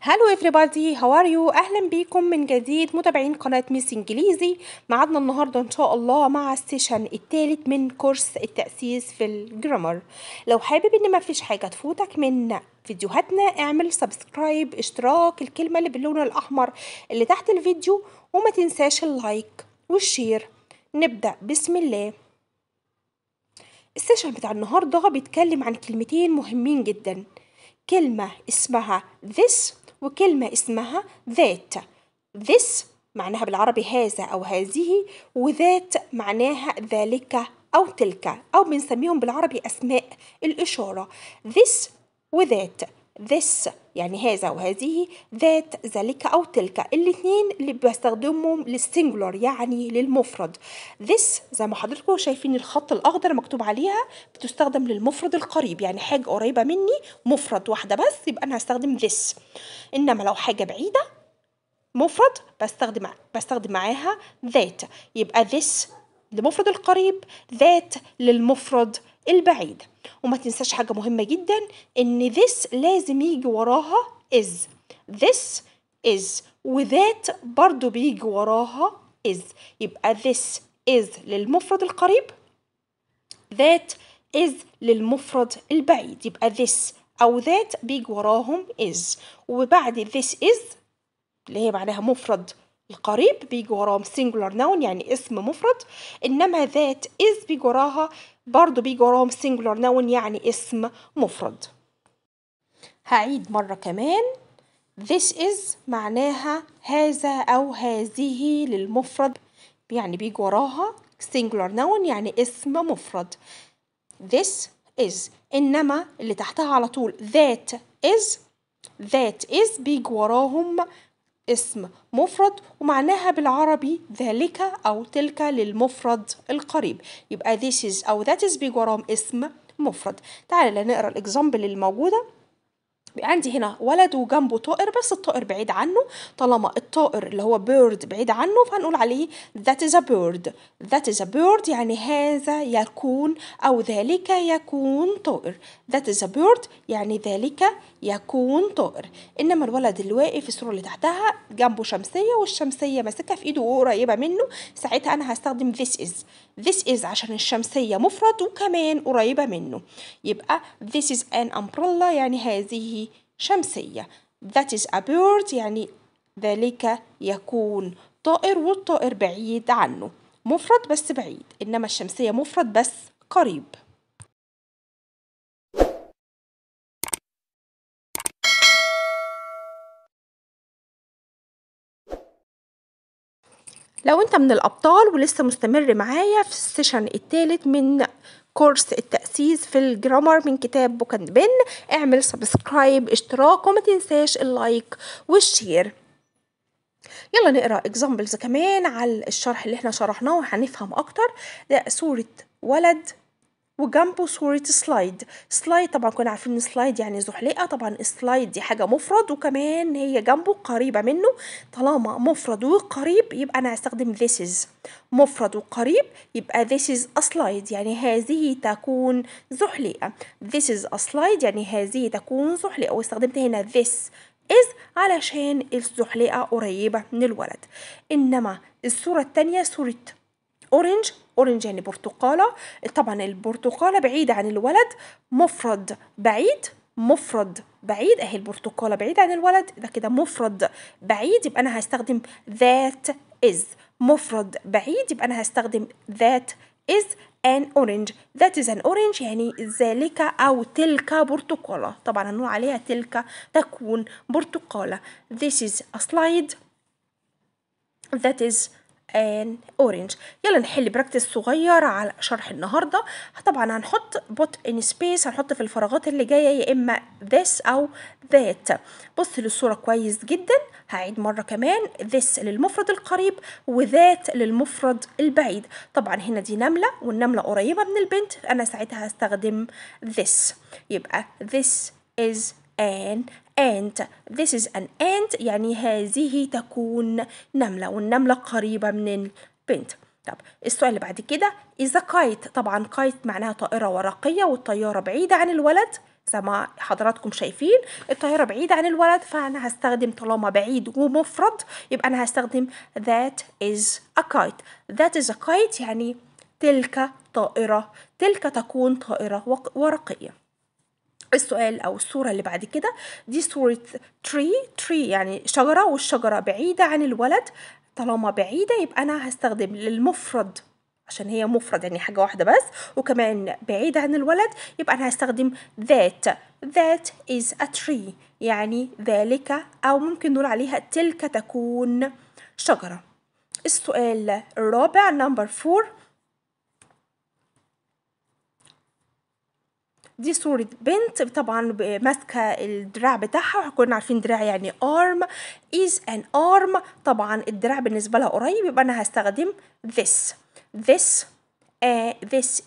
هالو everybody how are you؟ اهلا بيكم من جديد متابعين قناة ميس انجليزي. معادنا النهاردة ان شاء الله مع السيشن الثالث من كورس التأسيس في الجرامر. لو حابب ان ما فيش حاجة تفوتك من فيديوهاتنا اعمل سبسكرايب، اشتراك، الكلمة اللي باللون الاحمر اللي تحت الفيديو، وما تنساش اللايك والشير. نبدأ بسم الله. السيشن بتاع النهاردة بيتكلم عن كلمتين مهمين جدا، كلمة اسمها this وكلمة اسمها that. this معناها بالعربي هذا أو هذه، وذات معناها ذلك أو تلك، أو بنسميهم بالعربي أسماء الإشارة. this وذات. this يعني هذا وهذه، ذات ذلك أو تلك، الاتنين اللي بستخدمهم للسنجولار يعني للمفرد. this زي ما حضراتكم شايفين الخط الأخضر مكتوب عليها بتستخدم للمفرد القريب، يعني حاجة قريبة مني مفرد واحدة بس يبقى أنا هستخدم this. إنما لو حاجة بعيدة مفرد بستخدم معاها that، يبقى this للمفرد القريب، that للمفرد البعيد. وما تنساش حاجة مهمة جدا، إن this لازم يجي وراها is. this is وذات برضو بيجي وراها is، يبقى this is للمفرد القريب، that is للمفرد البعيد، يبقى this أو that بيجي وراهم is، وبعد this is اللي هي معناها مفرد القريب بيجي وراهم singular noun يعني اسم مفرد، إنما that is بيجي وراها برضو بيجي وراهم singular noun يعني اسم مفرد. هعيد مرة كمان، this is معناها هذا أو هذه للمفرد، يعني بيجي وراها singular noun يعني اسم مفرد this is. إنما اللي تحتها على طول that is بيجي وراهم اسم مفرد، ومعناها بالعربي ذلك أو تلك للمفرد القريب، يبقى this is أو that is بيجي وراهم اسم مفرد. تعالى نقرأ الإكزامبل اللي موجودة. عندي هنا ولد وجنبه طائر، بس الطائر بعيد عنه، طالما الطائر اللي هو bird بعيد عنه فهنقول عليه that is a bird. that is a bird يعني هذا يكون أو ذلك يكون طائر. that is a bird يعني ذلك يكون طائر. إنما الولد اللي واقف في الصورة اللي تحتها جنبه شمسية والشمسية ماسكها في إيده وقريبة منه، ساعتها أنا هستخدم this is. this is عشان الشمسية مفرد وكمان قريبة منه، يبقى this is an umbrella يعني هذه شمسية. that is a bird يعني ذلك يكون طائر، والطائر بعيد عنه، مفرد بس بعيد، إنما الشمسية مفرد بس قريب. لو انت من الأبطال ولسه مستمر معايا في السيشن الثالث من كورس التأسيس في الجرامر من كتاب بوك اند بن، اعمل سبسكرايب، اشتراك، وما تنساش اللايك والشير. يلا نقرأ اكزامبلز كمان على الشرح اللي احنا شرحناه وهنفهم اكتر. ده صورة ولد وجنبه صورة سلايد. سلايد طبعا كنا عارفين ان سلايد يعني زحلقة، طبعا السلايد دي حاجة مفرد وكمان هي جنبه قريبة منه، طالما مفرد وقريب يبقى انا هستخدم this is. مفرد وقريب يبقى this is a slide يعني هذه تكون زحلقة. this is a slide يعني هذه تكون زحلقة، واستخدمت هنا this is علشان الزحلقة قريبة من الولد. إنما الصورة التانية صورة أورنج. أورنج يعني برتقالة، طبعا البرتقالة بعيدة عن الولد، مفرد بعيد، مفرد بعيد، أهي البرتقالة بعيدة عن الولد، ده كده مفرد بعيد، يبقى أنا هستخدم that is. مفرد بعيد يبقى أنا هستخدم that is an orange. that is an orange يعني ذلك أو تلك برتقالة، طبعا هنقول عليها تلك تكون برتقالة. this is a slide that is an orange. يلا نحل براكتس صغير على شرح النهاردة. طبعا هنحط put in space، هنحط في الفراغات اللي جاية يا إما this أو that. بص للصورة كويس جدا، هعيد مرة كمان، this للمفرد القريب وذات للمفرد البعيد. طبعا هنا دي نملة والنملة قريبة من البنت، أنا ساعتها هستخدم this، يبقى this is an ant. this is an ant يعني هذه تكون نملة، والنملة قريبة من البنت. طب السؤال اللي بعد كده is a kite. طبعا kite معناها طائرة ورقية والطيارة بعيدة عن الولد، زي ما حضراتكم شايفين الطائرة بعيدة عن الولد، فأنا هستخدم طالما بعيد ومفرد يبقى أنا هستخدم that is a kite. that is a kite يعني تلك طائرة، تلك تكون طائرة ورقية. السؤال أو الصورة اللي بعد كده دي صورة tree يعني شجرة، والشجرة بعيدة عن الولد. طالما بعيدة يبقى أنا هستخدم للمفرد عشان هي مفرد يعني حاجة واحدة بس، وكمان بعيدة عن الولد يبقى أنا هستخدم that is a tree يعني ذلك، أو ممكن نقول عليها تلك تكون شجرة. السؤال الرابع number 4 دي صورة بنت طبعا ماسكة الدراع بتاعها، وكنا عارفين دراع يعني arm is an arm. طبعا الدراع بالنسبة لها قريب يبقى أنا هستخدم this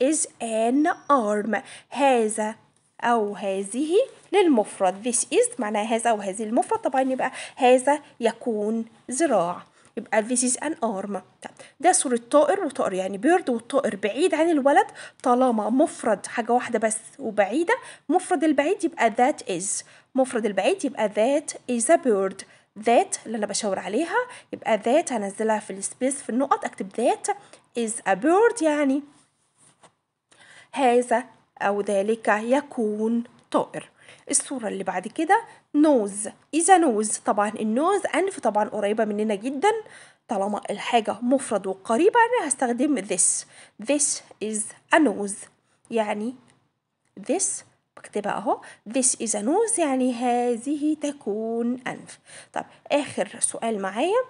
is an arm. هذا أو هذه للمفرد، this is معناها هذا أو هذه المفرد، طبعا يبقى هذا يكون ذراع، يبقى this is an arm. ده صورة طائر، وطائر يعني بيرد، والطائر بعيد عن الولد. طالما مفرد حاجة واحدة بس وبعيدة، مفرد البعيد يبقى that is، مفرد البعيد يبقى that is a bird. that اللي أنا بشاور عليها يبقى that هنزلها في السبيس في النقط، أكتب that is a bird يعني هذا أو ذلك يكون طائر. الصورة اللي بعد كده nose is a nose. طبعا النوز أنف طبعا قريبة مننا جدا، طالما الحاجة مفرد وقريبة أنا هستخدم this is a nose يعني this بكتبها اهو this is a nose يعني هذه تكون أنف. طب آخر سؤال معايا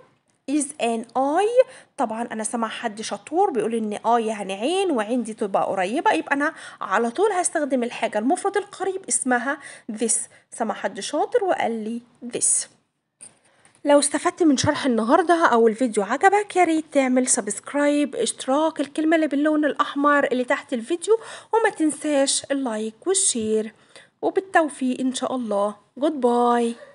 is an eye. طبعا أنا سمع حد شطور بيقول إن eye يعني عين، وعين دي تبقى قريبة، يبقى أنا على طول هستخدم الحاجة المفرد القريب اسمها this. سمع حد شاطر وقال لي this. لو استفدت من شرح النهاردة أو الفيديو عجبك يا ريت تعمل سبسكرايب، اشتراك، الكلمة اللي باللون الأحمر اللي تحت الفيديو، وما تنساش اللايك والشير، وبالتوفيق إن شاء الله. Goodbye.